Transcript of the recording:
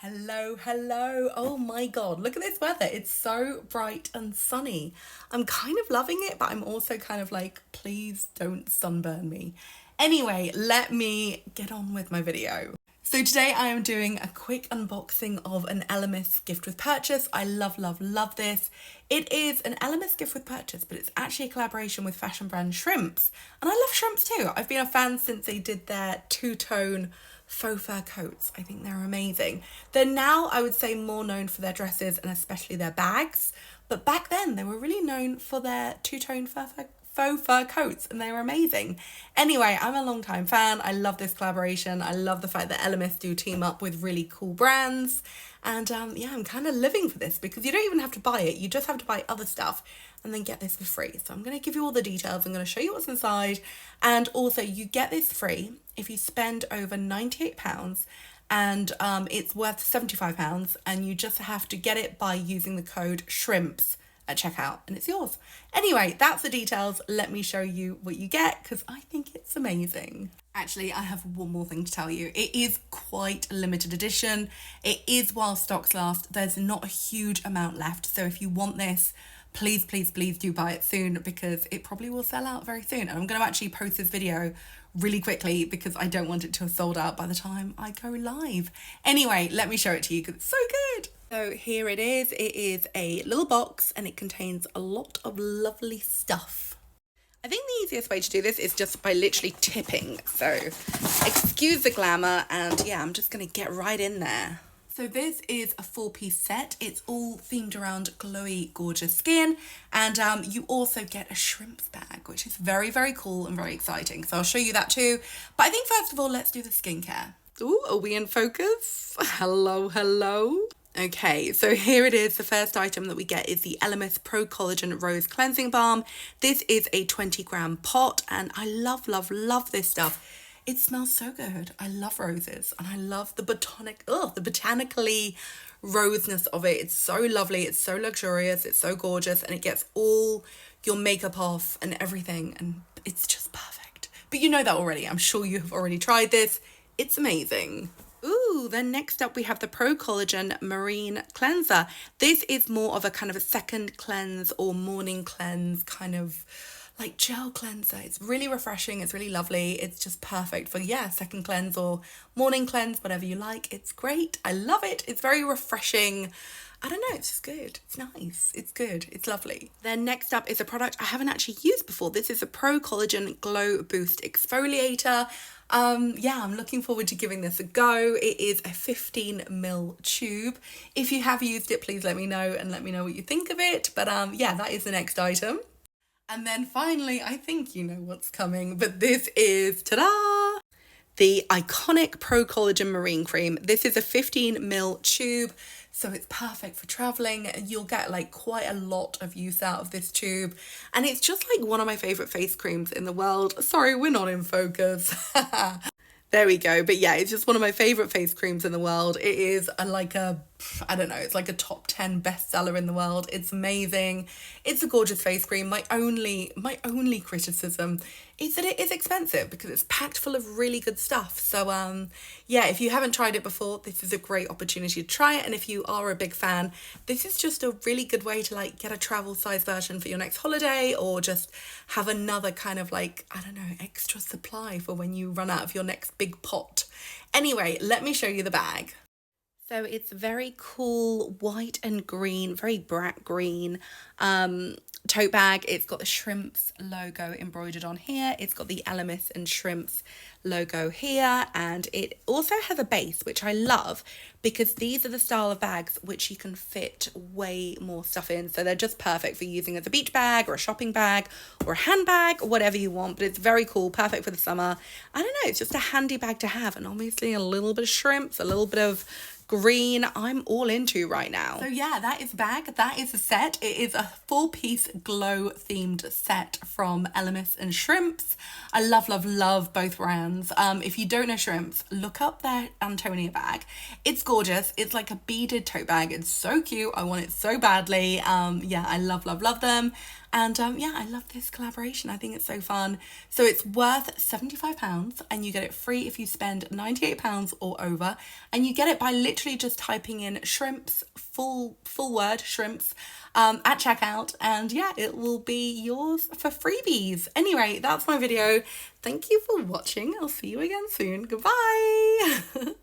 Hello, hello. Oh my God, look at this weather. It's so bright and sunny. I'm kind of loving it, but I'm also kind of like, please don't sunburn me. Anyway, let me get on with my video. So today I am doing a quick unboxing of an Elemis gift with purchase. I love, love, love this. It is an Elemis gift with purchase, but it's actually a collaboration with fashion brand Shrimps. And I love Shrimps too. I've been a fan since they did their two-tone faux fur coats. I think they're amazing. They're now, I would say, more known for their dresses and especially their bags. But back then they were really known for their two-tone faux fur coats, and they were amazing. Anyway, I'm a long time fan. I love this collaboration. I love the fact that Elemis do team up with really cool brands. And yeah, I'm kind of living for this because you don't even have to buy it. You just have to buy other stuff and then get this for free. So I'm going to give you all the details. I'm going to show you what's inside. And also you get this free if you spend over £98 and it's worth £75, and you just have to get it by using the code SHRIMPS at checkout and it's yours. Anyway, that's the details. Let me show you what you get because I think it's amazing. Actually, I have one more thing to tell you. It is quite a limited edition. It is while stocks last. There's not a huge amount left. So if you want this, please, please, please do buy it soon because it probably will sell out very soon. And I'm going to actually post this video really quickly because I don't want it to have sold out by the time I go live. Anyway, let me show it to you because it's so good. So here it is. It is a little box and it contains a lot of lovely stuff. I think the easiest way to do this is just by literally tipping. So excuse the glamour and yeah, I'm just going to get right in there. So this is a 4-piece set. It's all themed around glowy, gorgeous skin. And you also get a shrimps bag, which is very, very cool and very exciting. So I'll show you that too. But I think first of all, let's do the skincare. Ooh, are we in focus? Hello, hello. Okay, so here it is. The first item that we get is the Elemis Pro-Collagen Rose Cleansing Balm. This is a 20-gram pot and I love, love, love this stuff. It smells so good. I love roses and I love the botanically roseness of it. It's so lovely. It's so luxurious. It's so gorgeous and it gets all your makeup off and everything and it's just perfect. But you know that already. I'm sure you have already tried this. It's amazing. Ooh, then next up we have the Pro-Collagen Marine Cleanser. This is more of a kind of a second cleanse or morning cleanse kind of like gel cleanser. It's really refreshing. It's really lovely. It's just perfect for, yeah, second cleanse or morning cleanse, whatever you like. It's great. I love it. It's very refreshing. I don't know, it's just good. It's nice. It's good. It's lovely. Then next up is a product I haven't actually used before. This is a Pro-Collagen Glow Boost Exfoliator. Yeah, I'm looking forward to giving this a go. It is a 15 ml tube. If you have used it, please let me know and let me know what you think of it. But yeah, that is the next item. And then finally, I think you know what's coming, but this is, ta-da! The iconic Pro-Collagen Marine Cream. This is a 15 ml tube, so it's perfect for traveling. You'll get like quite a lot of use out of this tube. And it's just like one of my favorite face creams in the world. Sorry, we're not in focus. There we go. But yeah, it's just one of my favorite face creams in the world. It is I don't know, it's like a top 10 bestseller in the world. It's amazing. It's a gorgeous face cream. My only criticism is that it is expensive because it's packed full of really good stuff. So yeah, if you haven't tried it before, this is a great opportunity to try it. And if you are a big fan, this is just a really good way to like get a travel size version for your next holiday or just have another kind of like, I don't know, extra supply for when you run out of your next big pot. Anyway, let me show you the bag. So it's very cool white and green, very bright green tote bag. It's got the Shrimps logo embroidered on here. It's got the Elemis and Shrimps logo here. And it also has a base, which I love because these are the style of bags which you can fit way more stuff in. So they're just perfect for using as a beach bag or a shopping bag or a handbag, whatever you want. But it's very cool, perfect for the summer. I don't know, it's just a handy bag to have. And obviously a little bit of shrimps, a little bit of green, I'm all into right now. So yeah, that is the bag. That is the set. It is a 4-piece glow themed set from Elemis and Shrimps. I love, love, love both brands. If you don't know Shrimps, look up their Antonia bag. It's gorgeous. It's like a beaded tote bag. It's so cute. I want it so badly. Yeah, I love, love, love them. And yeah, I love this collaboration. I think it's so fun. So it's worth £75 and you get it free if you spend £98 or over. And you get it by literally just typing in shrimps, full word shrimps, at checkout. And yeah, it will be yours for freebies. Anyway, that's my video. Thank you for watching. I'll see you again soon. Goodbye.